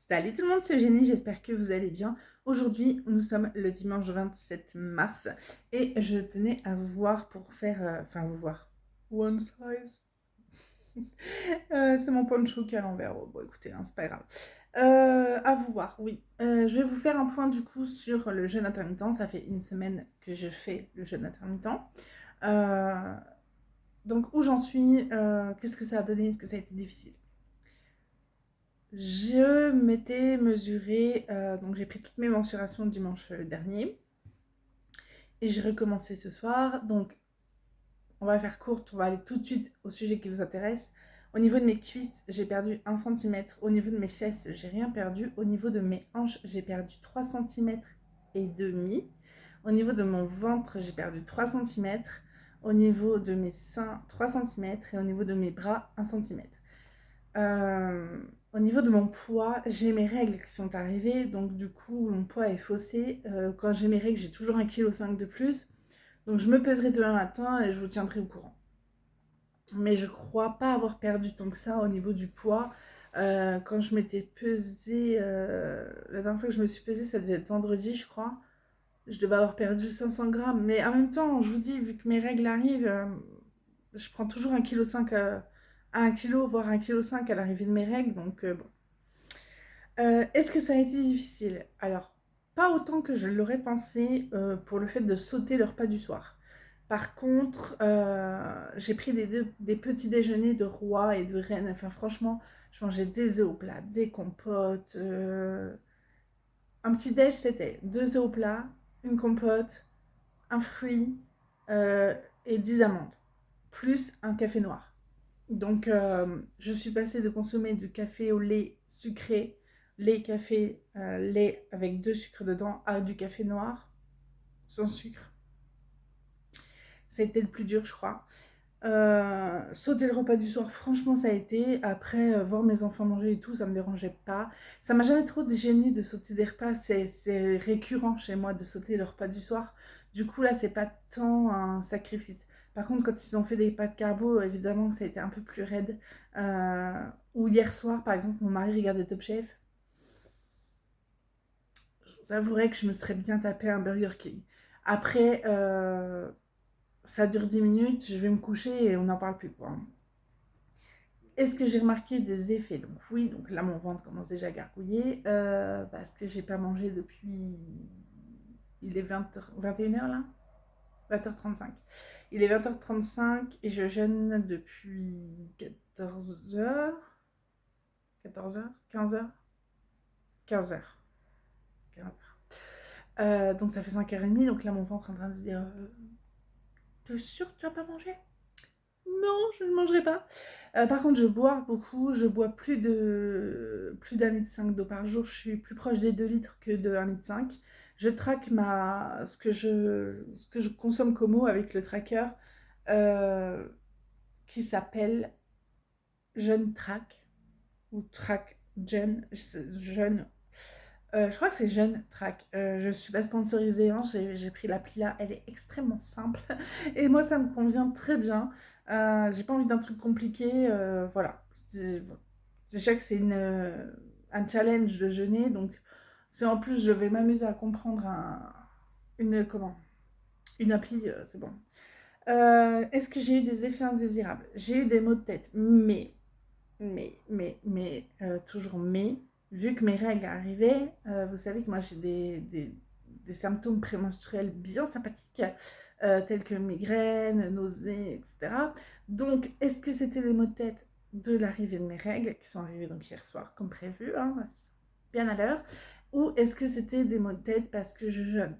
Salut tout le monde, c'est Eugénie, j'espère que vous allez bien. Aujourd'hui, nous sommes le dimanche 27 mars et je tenais à vous voir pour faire... Enfin, vous voir. One size. C'est mon poncho qui est à l'envers. Oh, bon, écoutez, hein, c'est pas grave. À vous voir, oui. Je vais vous faire un point du coup sur le jeûne intermittent. Ça fait une semaine que je fais le jeûne intermittent. Euh, donc, où j'en suis, qu'est-ce que ça a donné, est-ce que ça a été difficile? Je m'étais mesurée, donc j'ai pris toutes mes mensurations dimanche dernier et j'ai recommencé ce soir. Donc on va faire courte, on va aller tout de suite au sujet qui vous intéresse. Au niveau de mes cuisses, j'ai perdu 1 cm. Au niveau de mes fesses, j'ai rien perdu. Au niveau de mes hanches, j'ai perdu 3,5 cm. Au niveau de mon ventre, j'ai perdu 3 cm. Au niveau de mes seins, 3 cm. Et au niveau de mes bras, 1 cm. Au niveau de mon poids, j'ai mes règles qui sont arrivées, donc du coup mon poids est faussé. Quand j'ai mes règles, j'ai toujours 1,5 kg de plus. Donc je me pèserai demain matin et je vous tiendrai au courant. Mais je crois pas avoir perdu tant que ça au niveau du poids. Quand je m'étais pesée, la dernière fois que je me suis pesée, ça devait être vendredi, je crois. Je devais avoir perdu 500 grammes. Mais en même temps, je vous dis, vu que mes règles arrivent, je prends toujours 1,5 kg à 1 kg, voire 1,5 kg à l'arrivée de mes règles. Donc bon. Est-ce que ça a été difficile? Alors, pas autant que je l'aurais pensé pour le fait de sauter le repas du soir. Par contre, j'ai pris des petits déjeuners de roi et de reine. Enfin, franchement, je mangeais des œufs au plat, des compotes. Un petit déj, c'était 2 œufs au plat, une compote, un fruit et 10 amandes, plus un café noir. Donc, je suis passée de consommer du café au lait sucré, lait, café, lait avec 2 sucres dedans, à du café noir sans sucre. Ça a été le plus dur, je crois. Sauter le repas du soir, franchement, ça a été. Après, voir mes enfants manger et tout, ça me dérangeait pas. Ça m'a jamais trop gêné de sauter des repas. C'est récurrent chez moi de sauter le repas du soir. Du coup, là, c'est pas tant un sacrifice. Par contre, quand ils ont fait des pâtes carbo, évidemment que ça a été un peu plus raide. Ou hier soir, par exemple, mon mari regardait Top Chef. Je vous avouerai que je me serais bien tapé un Burger King. Après, ça dure 10 minutes, je vais me coucher et on n'en parle plus, quoi. Est-ce que j'ai remarqué des effets? Donc oui, donc là mon ventre commence déjà à gargouiller parce que j'ai pas mangé depuis... Il est 21h là? 20h35. Il est 20h35 et je jeûne depuis 14h. 14h? 15h? 15h. 15h. Donc ça fait 5h30, donc là mon ventre est en train de se dire t'es sûr que tu vas pas manger? Non, je ne mangerai pas. Par contre, je bois beaucoup. Je bois plus d'1,5 litre d'eau par jour. Je suis plus proche des 2 litres que de 1,5 litre. Je traque ce que je consomme comme eau avec le tracker euh, qui s'appelle Jeune Track ou Track Jeune. Jeune. Je crois que c'est Jeune Track. Je ne suis pas sponsorisée, hein, j'ai pris l'appli là, elle est extrêmement simple et moi ça me convient très bien. J'ai pas envie d'un truc compliqué, voilà. Déjà que c'est un challenge de jeûner, donc si en plus je vais m'amuser à comprendre comment, une appli, c'est bon. Est-ce que j'ai eu des effets indésirables? J'ai eu des maux de tête, toujours vu que mes règles arrivaient, vous savez que moi j'ai des symptômes prémenstruels bien sympathiques, tels que migraines, nausées, etc. Donc, est-ce que c'était les maux de tête de l'arrivée de mes règles, qui sont arrivées donc hier soir, comme prévu, hein, bien à l'heure, ou est-ce que c'était des maux de tête parce que je jeûne?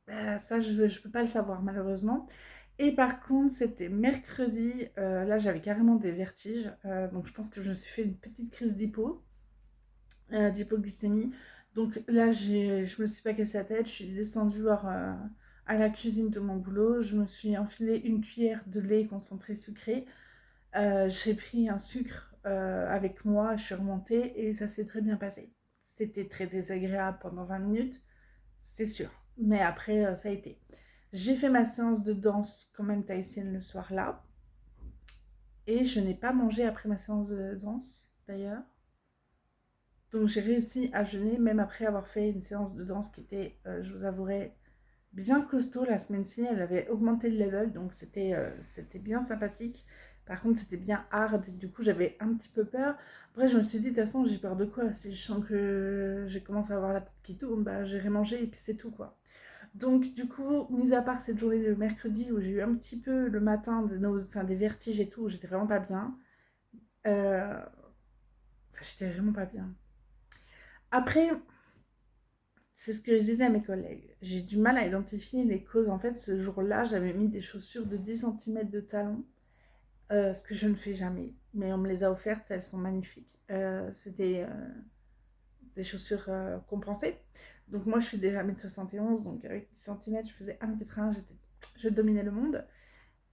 Ça, je ne peux pas le savoir, malheureusement. Et par contre, c'était mercredi, là j'avais carrément des vertiges, donc je pense que je me suis fait une petite crise d'hypoglycémie. Donc là, je me suis pas cassé la tête, je suis descendue voir à la cuisine de mon boulot, je me suis enfilé une cuillère de lait concentré sucré, j'ai pris un sucre avec moi, je suis remontée et ça s'est très bien passé. C'était très désagréable pendant 20 minutes, c'est sûr, mais après, ça a été. J'ai fait ma séance de danse quand même tahitienne le soir là. Et je n'ai pas mangé après ma séance de danse, d'ailleurs. Donc j'ai réussi à jeûner même après avoir fait une séance de danse qui était, je vous avouerai, bien costaud la semaine-ci. Elle avait augmenté le level, donc c'était bien sympathique. Par contre, c'était bien hard, et du coup, j'avais un petit peu peur. Après, je me suis dit, de toute façon, j'ai peur de quoi? Si je sens que j'ai commencé à avoir la tête qui tourne, bah, j'irai manger et puis c'est tout, quoi. Donc, du coup, mis à part cette journée de mercredi où j'ai eu un petit peu le matin enfin, des vertiges et tout, où j'étais vraiment pas bien, j'étais vraiment pas bien. Après, c'est ce que je disais à mes collègues. J'ai du mal à identifier les causes. En fait, ce jour-là, j'avais mis des chaussures de 10 cm de talon, ce que je ne fais jamais. Mais on me les a offertes, elles sont magnifiques. C'était des chaussures compensées. Donc moi, je suis déjà 1m71, donc avec 10 cm, je faisais 1m80, je dominais le monde.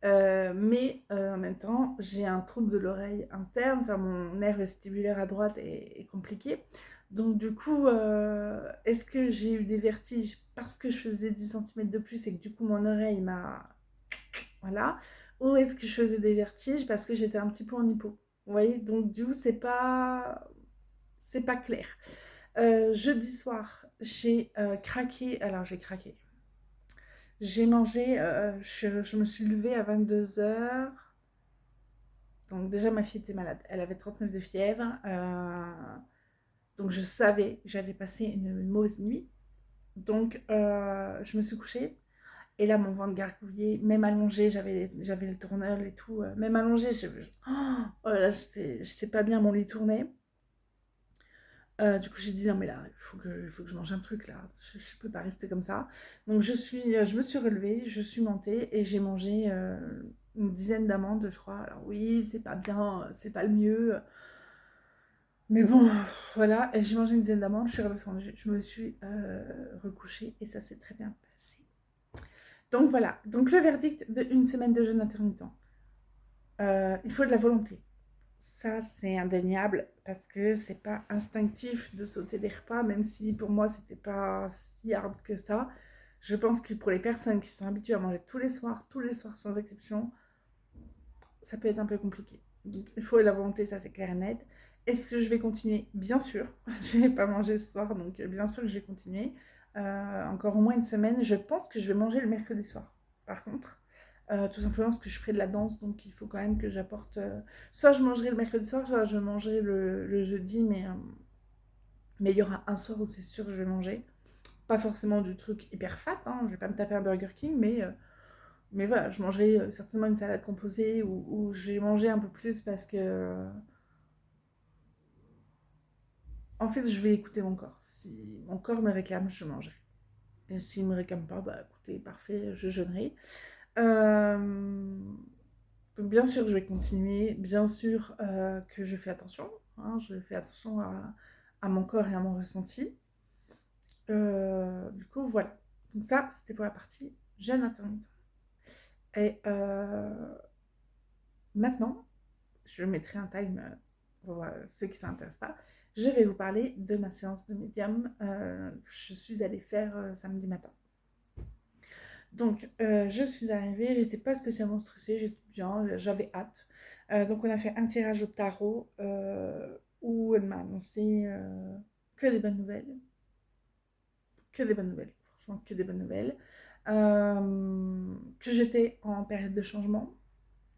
Mais en même temps, j'ai un trouble de l'oreille interne, enfin mon nerf vestibulaire à droite est compliqué. Donc du coup, est-ce que j'ai eu des vertiges parce que je faisais 10 cm de plus et que du coup mon oreille m'a... Voilà. Ou est-ce que je faisais des vertiges parce que j'étais un petit peu en hypo? Vous voyez? Donc du coup, c'est pas clair. Jeudi soir, j'ai craqué. Alors j'ai craqué. J'ai mangé, je me suis levée à 22 h. Donc déjà, ma fille était malade. Elle avait 39 de fièvre. Donc je savais que j'avais passé une mauvaise nuit. Donc je me suis couchée. Et là, mon ventre gargouillait. Même allongée, j'avais le tourneur et tout. Même allongée, oh là, j'étais pas bien, mon lit tournait. Du coup, j'ai dit, non mais là, il faut que je mange un truc là. Je ne peux pas rester comme ça. Donc je me suis relevée, je suis montée et j'ai mangé une dizaine d'amandes, je crois. Alors oui, c'est pas bien, c'est pas le mieux. Mais bon, voilà, et j'ai mangé une dizaine d'amandes, je suis redescendue, je me suis recouchée et ça s'est très bien passé. Donc voilà, donc le verdict de une semaine de jeûne intermittent. Il faut de la volonté. Ça, c'est indéniable parce que c'est pas instinctif de sauter des repas, même si pour moi, c'était pas si hard que ça. Je pense que pour les personnes qui sont habituées à manger tous les soirs sans exception, ça peut être un peu compliqué. Donc, il faut de la volonté, ça c'est clair et net. Est-ce que je vais continuer? Bien sûr. Je vais pas manger ce soir, donc bien sûr que je vais continuer. Encore au moins une semaine. Je pense que je vais manger le mercredi soir, par contre. Tout simplement parce que je ferai de la danse, donc il faut quand même que j'apporte... soit je mangerai le mercredi soir, soit je mangerai le jeudi, mais il y aura un soir où c'est sûr que je vais manger. Pas forcément du truc hyper fat, hein, je vais pas me taper un Burger King, mais voilà, je mangerai certainement une salade composée ou je vais manger un peu plus parce que... en fait, je vais écouter mon corps. Si mon corps me réclame, je mangerai. Et s'il ne me réclame pas, bah écoutez, parfait, je jeûnerai. Euh, Donc bien sûr, je vais continuer. Bien sûr que je fais attention. Hein, je fais attention à mon corps et à mon ressenti. Du coup, voilà. Donc ça, c'était pour la partie jeûne intermittent. Et maintenant, je mettrai un time pour ceux qui ne s'intéressent pas. Je vais vous parler de ma séance de médium que je suis allée faire samedi matin. Donc, je suis arrivée, j'étais pas spécialement stressée, j'étais bien, j'avais hâte. Donc, on a fait un tirage au tarot où elle m'a annoncé que des bonnes nouvelles. Que des bonnes nouvelles, franchement, que des bonnes nouvelles. Que j'étais en période de changement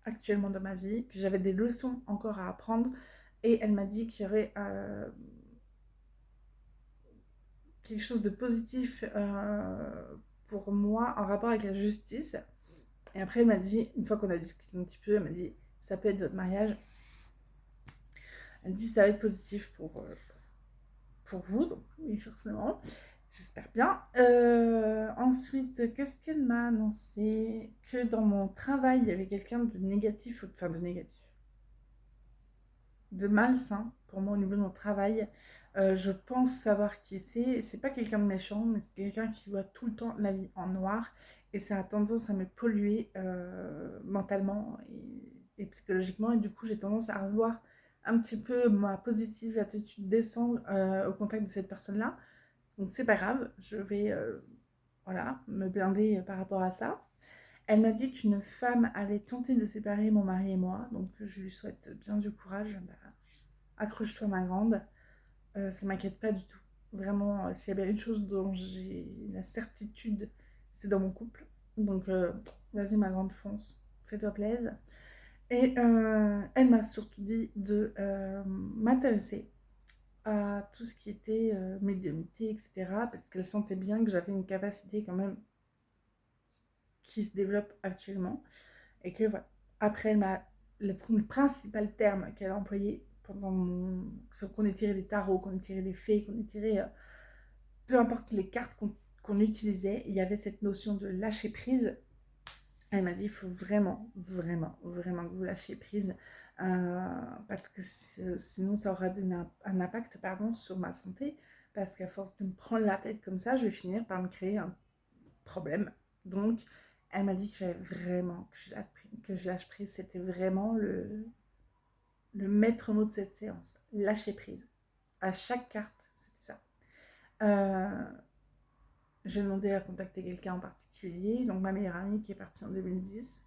actuellement dans ma vie, que j'avais des leçons encore à apprendre. Et elle m'a dit qu'il y aurait quelque chose de positif pour moi en rapport avec la justice. Et après, elle m'a dit, une fois qu'on a discuté un petit peu, elle m'a dit, ça peut être votre mariage. Elle dit, ça va être positif pour vous, donc oui, forcément. J'espère bien. Ensuite, qu'est-ce qu'elle m'a annoncé? Que dans mon travail, il y avait quelqu'un de négatif, enfin de négatif, de malsain pour moi au niveau de mon travail. Je pense savoir qui c'est. C'est pas quelqu'un de méchant, mais c'est quelqu'un qui voit tout le temps la vie en noir. Et ça a tendance à me polluer mentalement et psychologiquement. Et du coup, j'ai tendance à revoir un petit peu ma positive attitude descendre au contact de cette personne-là. Donc c'est pas grave, je vais voilà, me blinder par rapport à ça. Elle m'a dit qu'une femme avait tenté de séparer mon mari et moi, donc je lui souhaite bien du courage. Bah, accroche-toi ma grande. ça m'inquiète pas du tout. Vraiment, s'il y a bien une chose dont j'ai la certitude, c'est dans mon couple. Donc, vas-y, ma grande fonce, fais-toi plaisir. Et elle m'a surtout dit de m'intéresser à tout ce qui était médiumnité, etc. Parce qu'elle sentait bien que j'avais une capacité quand même qui se développe actuellement. Et que voilà. Après, le principal terme qu'elle a employé pendant qu'on ait tiré des tarots, qu'on ait tiré des fées, qu'on ait tiré peu importe les cartes qu'on utilisait, il y avait cette notion de lâcher prise. Elle m'a dit il faut vraiment, vraiment, vraiment que vous lâchiez prise parce que sinon ça aura un impact pardon, sur ma santé. Parce qu'à force de me prendre la tête comme ça, je vais finir par me créer un problème. Donc, elle m'a dit qu'il fallait vraiment que je lâche prise. C'était vraiment le maître mot de cette séance. Lâcher prise. À chaque carte, c'était ça. Euh, j'ai demandé à contacter quelqu'un en particulier, donc ma meilleure amie qui est partie en 2010.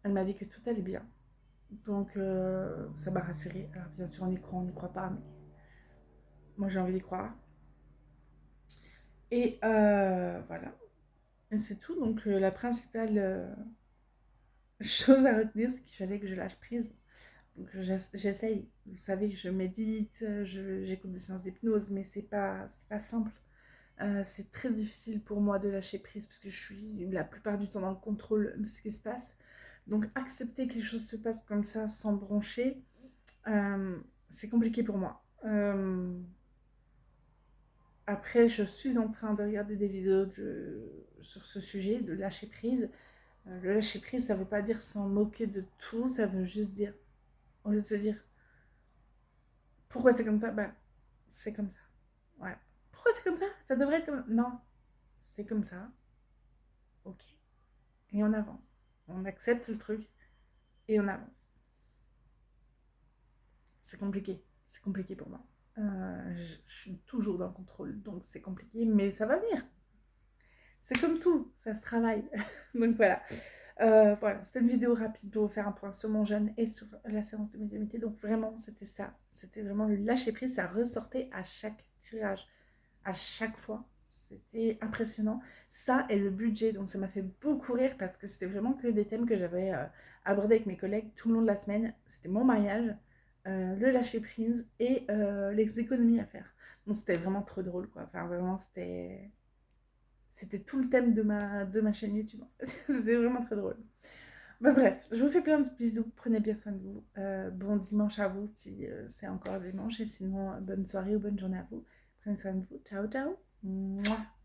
Elle m'a dit que tout allait bien. Donc, ça m'a rassurée. Alors, bien sûr, on n'y croit pas, mais moi, j'ai envie d'y croire. Et voilà. Et c'est tout. Donc, la principale chose à retenir, c'est qu'il fallait que je lâche prise. Donc j'essaye. Vous savez que je médite, j'écoute des séances d'hypnose, mais c'est pas simple. C'est très difficile pour moi de lâcher prise parce que je suis la plupart du temps dans le contrôle de ce qui se passe. Donc accepter que les choses se passent comme ça sans broncher, c'est compliqué pour moi. Après, je suis en train de regarder des vidéos sur ce sujet, de lâcher prise. Le lâcher prise, ça veut pas dire s'en moquer de tout, ça veut juste dire, au lieu de se dire pourquoi c'est comme ça, ben c'est comme ça. Ouais. Pourquoi c'est comme ça? Ça devrait être comme... Non, c'est comme ça. Ok. Et on avance. On accepte le truc et on avance. C'est compliqué. C'est compliqué pour moi. Je suis toujours dans le contrôle, donc c'est compliqué, mais ça va venir. C'est comme tout, ça se travaille. Donc voilà. Voilà, c'était une vidéo rapide pour vous faire un point sur mon jeûne et sur la séance de médiumnité. Donc vraiment, c'était ça. C'était vraiment le lâcher prise. Ça ressortait à chaque tirage, à chaque fois. C'était impressionnant. Ça et le budget. Donc ça m'a fait beaucoup rire parce que c'était vraiment que des thèmes que j'avais abordés avec mes collègues tout le long de la semaine. C'était mon mariage, le lâcher prise et les économies à faire. Donc c'était vraiment trop drôle quoi. Enfin vraiment, c'était tout le thème de ma chaîne YouTube. C'était vraiment très drôle. Bah bref, je vous fais plein de bisous, prenez bien soin de vous. Bon dimanche à vous si c'est encore dimanche et sinon bonne soirée ou bonne journée à vous. Prenez soin de vous, ciao ciao. Mouah.